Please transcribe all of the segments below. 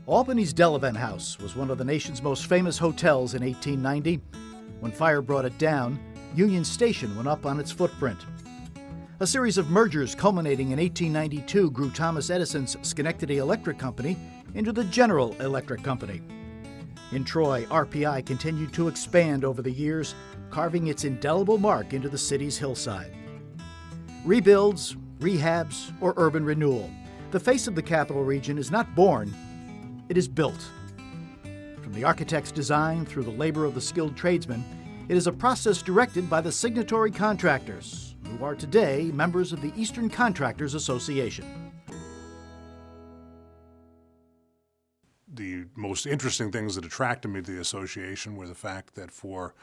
Albany's Delavan House was one of the nation's most famous hotels in 1890. When fire brought it down, Union Station went up on its footprint. A series of mergers culminating in 1892 grew Thomas Edison's Schenectady Electric Company into the General Electric Company. In Troy, RPI continued to expand over the years, carving its indelible mark into the city's hillside. Rebuilds, rehabs, or urban renewal, the face of the capital region is not born, it is built. From the architect's design through the labor of the skilled tradesmen, it is a process directed by the Signatory Contractors, who are today members of the Eastern Contractors Association. The most interesting things that attracted me to the association were the fact that for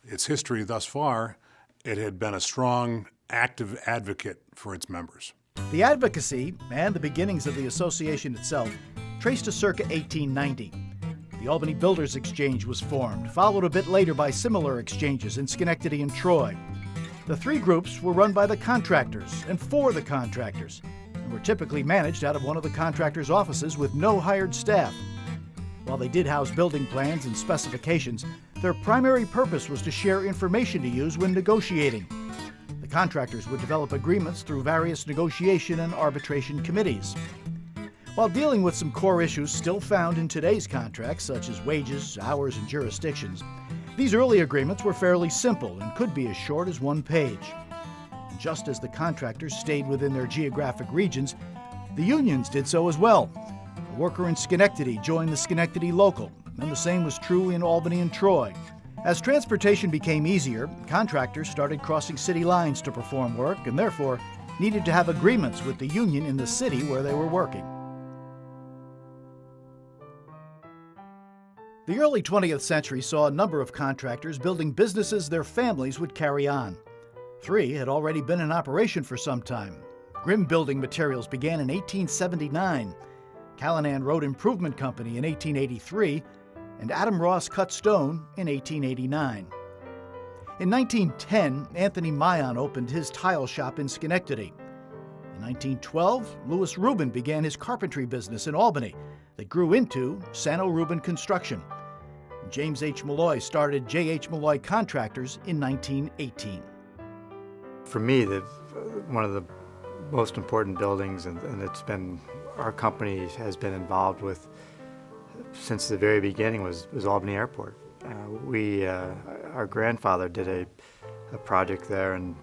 its history thus far, it had been a strong, active advocate for its members. The advocacy and the beginnings of the association itself traced to circa 1890. The Albany Builders Exchange was formed, followed a bit later by similar exchanges in Schenectady and Troy. The three groups were run by the contractors and for the contractors, and were typically managed out of one of the contractors' offices with no hired staff. While they did house building plans and specifications, their primary purpose was to share information to use when negotiating. The contractors would develop agreements through various negotiation and arbitration committees. While dealing with some core issues still found in today's contracts, such as wages, hours, and jurisdictions, these early agreements were fairly simple and could be as short as one page. Just as the contractors stayed within their geographic regions, the unions did so as well. A worker in Schenectady joined the Schenectady Local, and the same was true in Albany and Troy. As transportation became easier, contractors started crossing city lines to perform work and therefore needed to have agreements with the union in the city where they were working. The early 20th century saw a number of contractors building businesses their families would carry on. 3 had already been in operation for some time. Grimm Building Materials began in 1879, Callanan Road Improvement Company in 1883, and Adam Ross Cut Stone in 1889. In 1910, Anthony Mayon opened his tile shop in Schenectady. In 1912, Louis Rubin began his carpentry business in Albany that grew into Sano Rubin Construction. James H. Malloy started J.H. Malloy Contractors in 1918. For me, one of the most important buildings, and it's been, our company has been involved with since the very beginning, was Albany Airport. Our grandfather did a project there in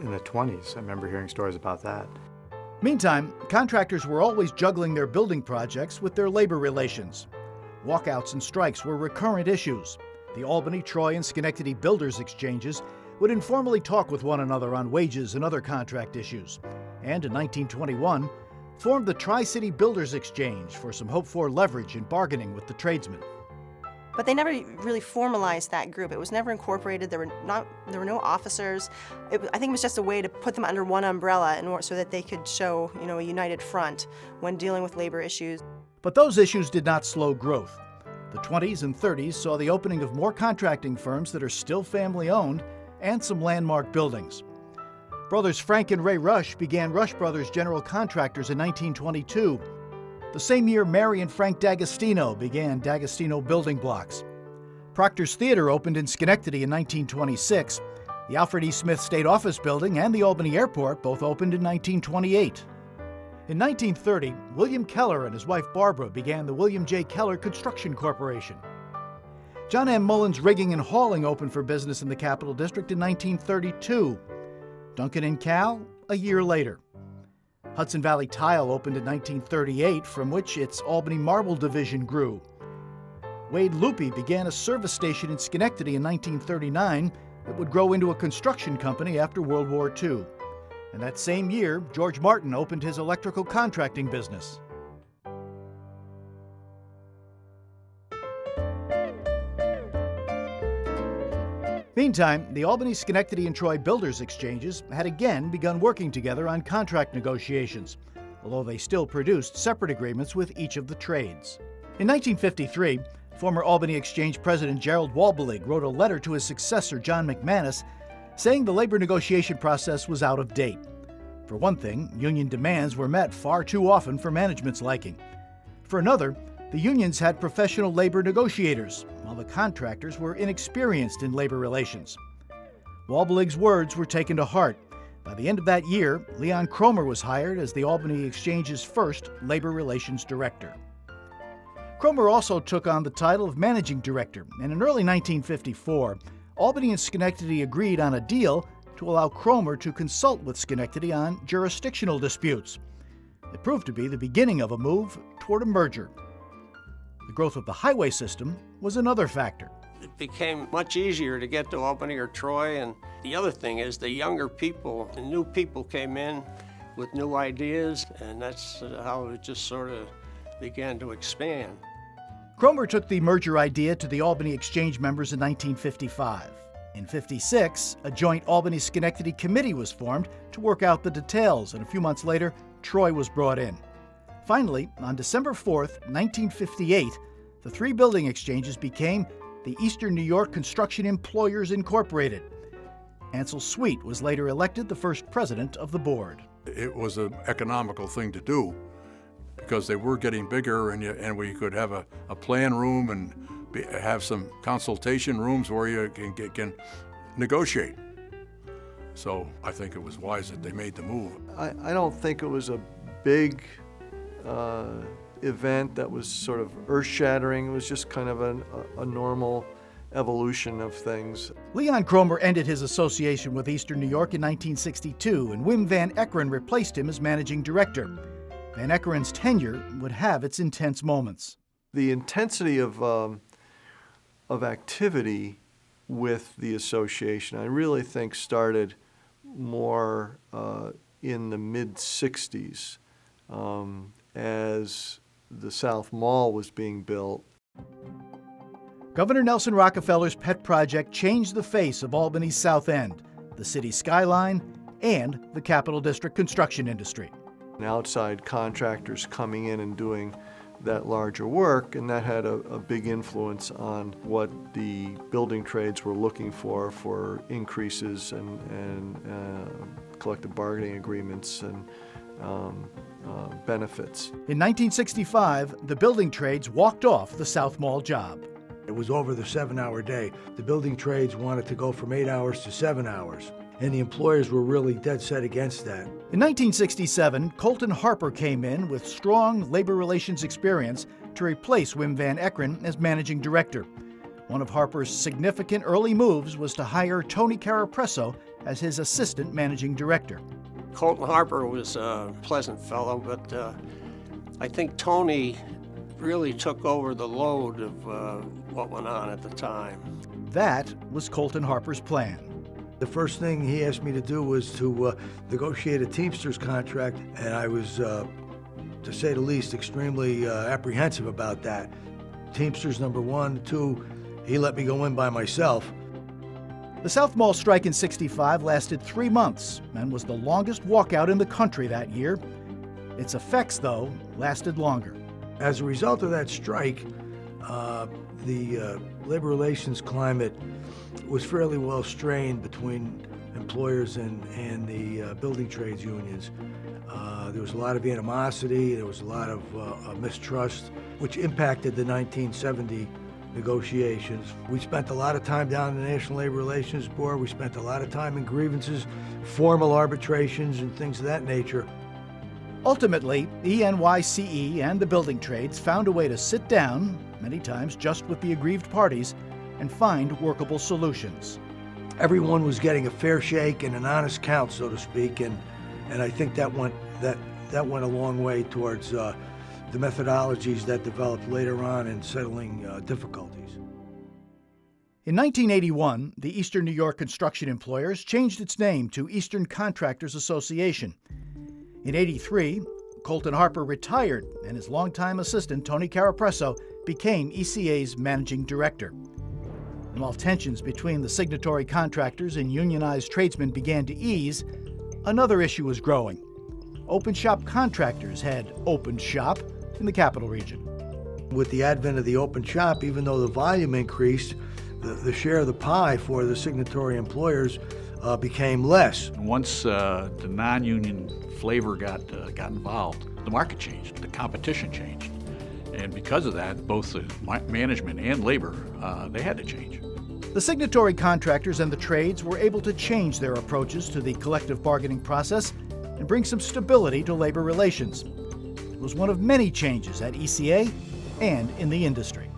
the 20s. I remember hearing stories about that. Meantime, contractors were always juggling their building projects with their labor relations. Walkouts and strikes were recurrent issues. The Albany, Troy, and Schenectady Builders Exchanges would informally talk with one another on wages and other contract issues, and in 1921, formed the Tri-City Builders Exchange for some hoped-for leverage in bargaining with the tradesmen. But they never really formalized that group. It was never incorporated. There were no officers. I think it was just a way to put them under one umbrella so that they could show, a united front when dealing with labor issues. But those issues did not slow growth. The 20s and 30s saw the opening of more contracting firms that are still family-owned and some landmark buildings. Brothers Frank and Ray Rush began Rush Brothers General Contractors in 1922. The same year, Mary and Frank D'Agostino began D'Agostino Building Blocks. Proctor's Theater opened in Schenectady in 1926. The Alfred E. Smith State Office Building and the Albany Airport both opened in 1928. In 1930, William Keller and his wife Barbara began the William J. Keller Construction Corporation. John M. Mullins Rigging and Hauling opened for business in the Capital District in 1932. Duncan & Cal, a year later. Hudson Valley Tile opened in 1938, from which its Albany Marble Division grew. Wade Loopy began a service station in Schenectady in 1939 that would grow into a construction company after World War II. And that same year, George Martin opened his electrical contracting business. Meantime, the Albany, Schenectady, and Troy Builders Exchanges had again begun working together on contract negotiations, although they still produced separate agreements with each of the trades. In 1953, former Albany Exchange President Gerald Walbelig wrote a letter to his successor, John McManus, saying the labor negotiation process was out of date. For one thing, union demands were met far too often for management's liking. For another, the unions had professional labor negotiators, while the contractors were inexperienced in labor relations. Walbelig's words were taken to heart. By the end of that year, Leon Cromer was hired as the Albany Exchange's first labor relations director. Cromer also took on the title of managing director, and in early 1954, Albany and Schenectady agreed on a deal to allow Cromer to consult with Schenectady on jurisdictional disputes. It proved to be the beginning of a move toward a merger. The growth of the highway system was another factor. It became much easier to get to Albany or Troy, and the other thing is the younger people, the new people came in with new ideas, and that's how it just sort of began to expand. Cromer took the merger idea to the Albany Exchange members in 1955. In 1956, a joint Albany-Schenectady committee was formed to work out the details, and a few months later, Troy was brought in. Finally, on December 4th, 1958, the three building exchanges became the Eastern New York Construction Employers Incorporated. Ansel Sweet was later elected the first president of the board. It was an economical thing to do because they were getting bigger, and we could have a plan room and have some consultation rooms where you can negotiate. So I think it was wise that they made the move. I don't think it was a big event that was sort of earth-shattering. It was just kind of a normal evolution of things. Leon Cromer ended his association with Eastern New York in 1962, and Wim Van Eckeren replaced him as managing director. Van Eckeren's tenure would have its intense moments. The intensity of activity with the association, I really think, started more in the mid-'60s as the South Mall was being built. Governor Nelson Rockefeller's pet project changed the face of Albany's South End, the city's skyline, and the Capital District construction industry. Outside contractors coming in and doing that larger work, and that had a big influence on what the building trades were looking for increases and collective bargaining agreements and benefits. In 1965, the building trades walked off the South Mall job. It was over the 7-hour day. The building trades wanted to go from 8 hours to 7 hours, and the employers were really dead set against that. In 1967, Colton Harper came in with strong labor relations experience to replace Wim Van Eckeren as managing director. One of Harper's significant early moves was to hire Tony Carapresso as his assistant managing director. Colton Harper was a pleasant fellow, but I think Tony really took over the load of what went on at the time. That was Colton Harper's plan. The first thing he asked me to do was to negotiate a Teamsters contract, and I was, to say the least, extremely apprehensive about that. Teamsters number 1, 2, he let me go in by myself. The South Mall strike in '65 lasted 3 months and was the longest walkout in the country that year. Its effects, though, lasted longer. As a result of that strike, the labor relations climate was fairly well strained between employers and the building trades unions. There was a lot of animosity, there was a lot of mistrust, which impacted the 1970 negotiations. We spent a lot of time down in the National Labor Relations Board. We spent a lot of time in grievances, formal arbitrations, and things of that nature. Ultimately, ENYCE and the building trades found a way to sit down, many times just with the aggrieved parties, and find workable solutions. Everyone was getting a fair shake and an honest count, so to speak, and I think that went a long way towards the methodologies that developed later on in settling difficulties. In 1981, the Eastern New York Construction Employers changed its name to Eastern Contractors Association. In '83, Colton Harper retired, and his longtime assistant, Tony Carapresso, became ECA's managing director. And while tensions between the signatory contractors and unionized tradesmen began to ease, another issue was growing. Open shop contractors had opened shop in the Capital Region. With the advent of the open shop, even though the volume increased, the share of the pie for the signatory employers became less. Once the non-union flavor got involved, the market changed, the competition changed, And because of that, both the management and labor, they had to change. The signatory contractors and the trades were able to change their approaches to the collective bargaining process and bring some stability to labor relations. It was one of many changes at ECA and in the industry.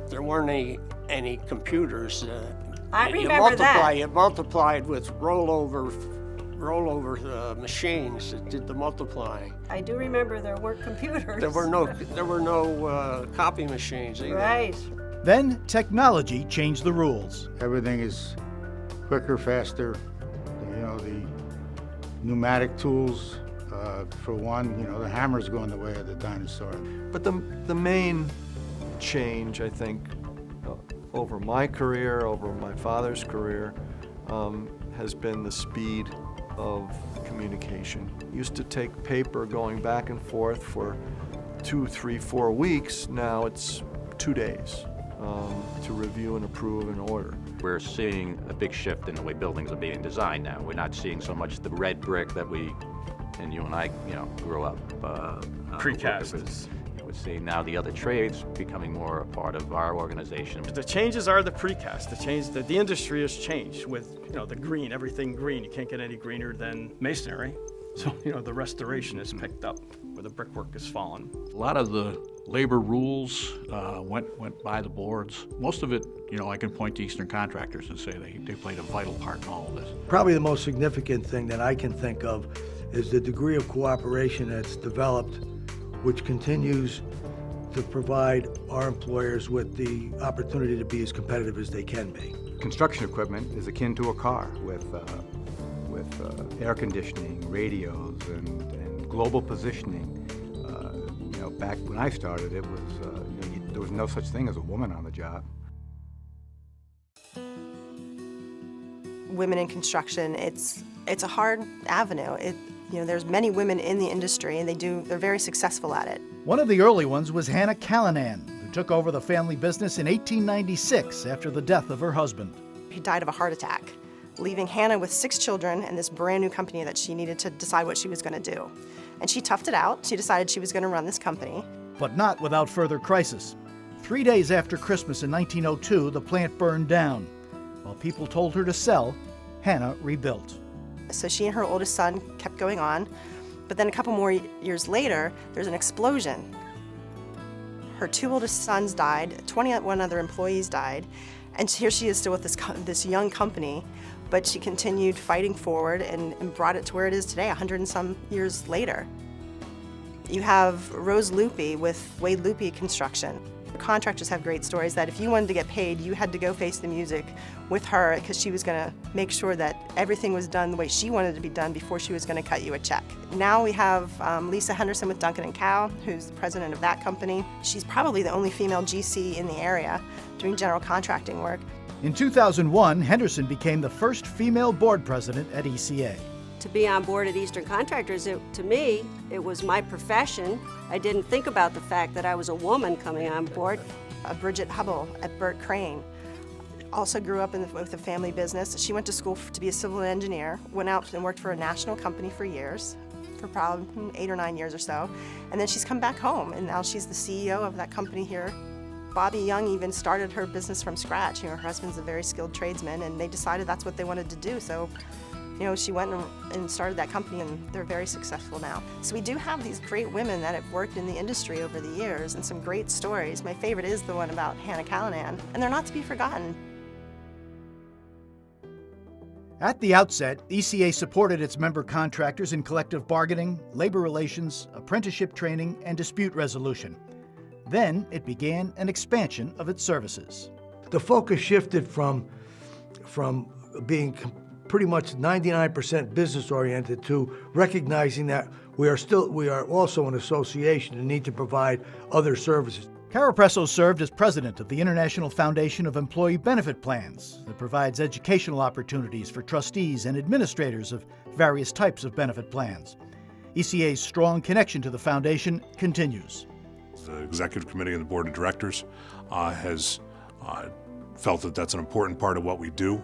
There weren't any computers. I remember that. You multiplied with rollover machines that did the multiplying. I do remember there weren't computers. There were no copy machines either. Right. Then technology changed the rules. Everything is quicker, faster. You know, the pneumatic tools, for one, you know, the hammer's going the way of the dinosaur. But the main change, I think, over my career, over my father's career, has been the speed of communication. It used to take paper going back and forth for 2, 3, 4 weeks. Now it's 2 days to review and approve an order. We're seeing a big shift in the way buildings are being designed now. We're not seeing so much the red brick that we, and you and I, grew up. Precast. We're seeing now the other trades becoming more a part of our organization. The changes are the precast. The industry has changed with the green, everything green. You can't get any greener than masonry. So the restoration is picked up where the brickwork has fallen. A lot of the labor rules went by the boards. Most of it, I can point to Eastern Contractors and say they played a vital part in all of this. Probably the most significant thing that I can think of is the degree of cooperation that's developed, which continues to provide our employers with the opportunity to be as competitive as they can be. Construction equipment is akin to a car with air conditioning, radios, and global positioning. Back when I started, it was there was no such thing as a woman on the job. Women in construction, it's a hard avenue. There's many women in the industry, and they're very successful at it. One of the early ones was Hannah Callanan, who took over the family business in 1896 after the death of her husband. He died of a heart attack, leaving Hannah with 6 children and this brand new company that she needed to decide what she was going to do. And she toughed it out. She decided she was going to run this company. But not without further crisis. 3 days after Christmas in 1902, the plant burned down. While people told her to sell, Hannah rebuilt. So she and her oldest son kept going on. But then a couple more years later, there's an explosion. Her 2 oldest sons died, 21 other employees died, and here she is still with this young company, but she continued fighting forward and brought it to where it is today, 100 and some years later. You have Rose Loopy with Wade Loopy Construction. Contractors have great stories that if you wanted to get paid, you had to go face the music with her because she was going to make sure that everything was done the way she wanted it to be done before she was going to cut you a check. Now we have Lisa Henderson with Duncan & Cow, who's the president of that company. She's probably the only female GC in the area doing general contracting work. In 2001, Henderson became the first female board president at ECA. To be on board at Eastern Contractors, to me, it was my profession. I didn't think about the fact that I was a woman coming on board. Bridget Hubble at Burt Crane also grew up with a family business. She went to school to be a civil engineer, went out and worked for a national company for years, for probably 8 or 9 years or so. And then she's come back home, and now she's the CEO of that company here. Bobby Young even started her business from scratch. Her husband's a very skilled tradesman, and they decided that's what they wanted to do. So she went and started that company, and they're very successful now. So we do have these great women that have worked in the industry over the years, and some great stories. My favorite is the one about Hannah Callanan, and they're not to be forgotten. At the outset, ECA supported its member contractors in collective bargaining, labor relations, apprenticeship training, and dispute resolution. Then it began an expansion of its services. The focus shifted from being pretty much 99% business-oriented to recognizing that we are also an association and need to provide other services. Carapresso served as president of the International Foundation of Employee Benefit Plans that provides educational opportunities for trustees and administrators of various types of benefit plans. ECA's strong connection to the foundation continues. The executive committee and the board of directors has felt that that's an important part of what we do.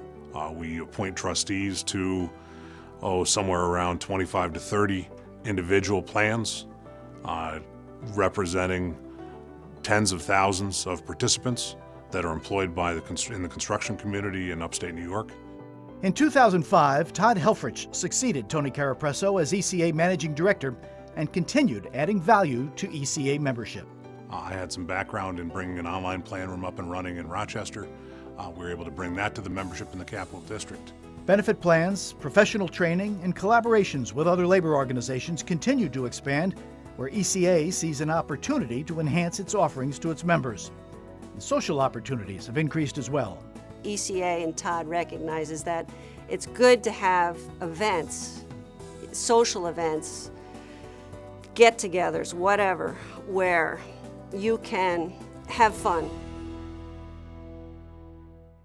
We appoint trustees to somewhere around 25 to 30 individual plans. representing tens of thousands of participants that are employed by in the construction community in upstate New York. In 2005, Todd Helfrich succeeded Tony Carapresso as ECA Managing Director and continued adding value to ECA membership. I had some background in bringing an online plan room up and running in Rochester. We were able to bring that to the membership in the Capital District. Benefit plans, professional training, and collaborations with other labor organizations continue to expand, where ECA sees an opportunity to enhance its offerings to its members. And social opportunities have increased as well. ECA and Todd recognizes that it's good to have events, social events, get-togethers, whatever, where you can have fun.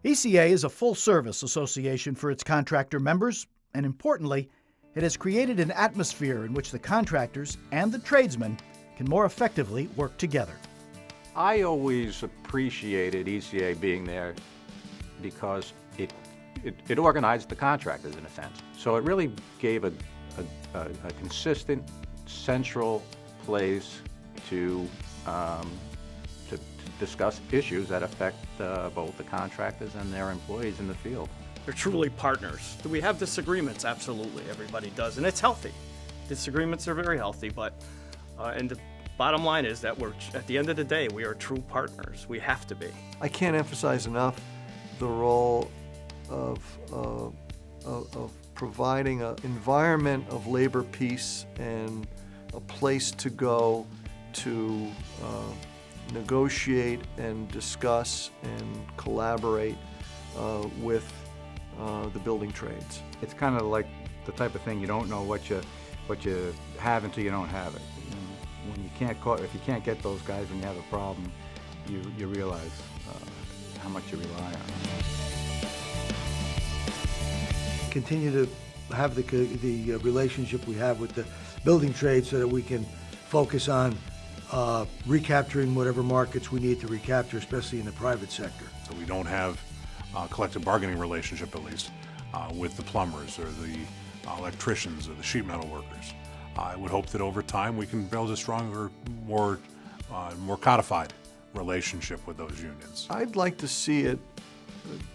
ECA is a full-service association for its contractor members, and importantly, it has created an atmosphere in which the contractors and the tradesmen can more effectively work together. I always appreciated ECA being there because it organized the contractors in a sense. So it really gave a consistent, central place to discuss issues that affect both the contractors and their employees in the field. They're truly partners. Do we have disagreements? Absolutely, everybody does, and it's healthy. Disagreements are very healthy, but and the bottom line is that at the end of the day, we are true partners. We have to be. I can't emphasize enough the role of providing an environment of labor peace and a place to go to negotiate and discuss and collaborate with the building trades. It's kind of like the type of thing you don't know what you have until you don't have it. When if you can't get those guys when you have a problem, you realize how much you rely on them. Continue to have the relationship we have with the building trade so that we can focus on recapturing whatever markets we need to recapture, especially in the private sector. So we don't have a collective bargaining relationship, at least, with the plumbers or the electricians or the sheet metal workers. I would hope that over time we can build a stronger, more codified relationship with those unions. I'd like to see it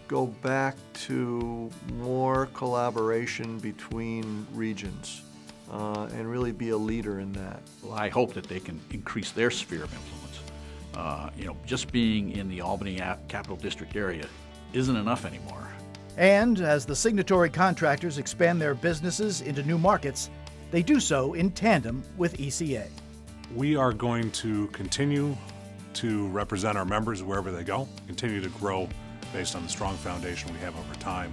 go back to more collaboration between regions and really be a leader in that. Well, I hope that they can increase their sphere of influence. Just being in the Albany Capital District area isn't enough anymore. And as the signatory contractors expand their businesses into new markets, they do so in tandem with ECA. We are going to continue to represent our members wherever they go, continue to grow based on the strong foundation we have over time.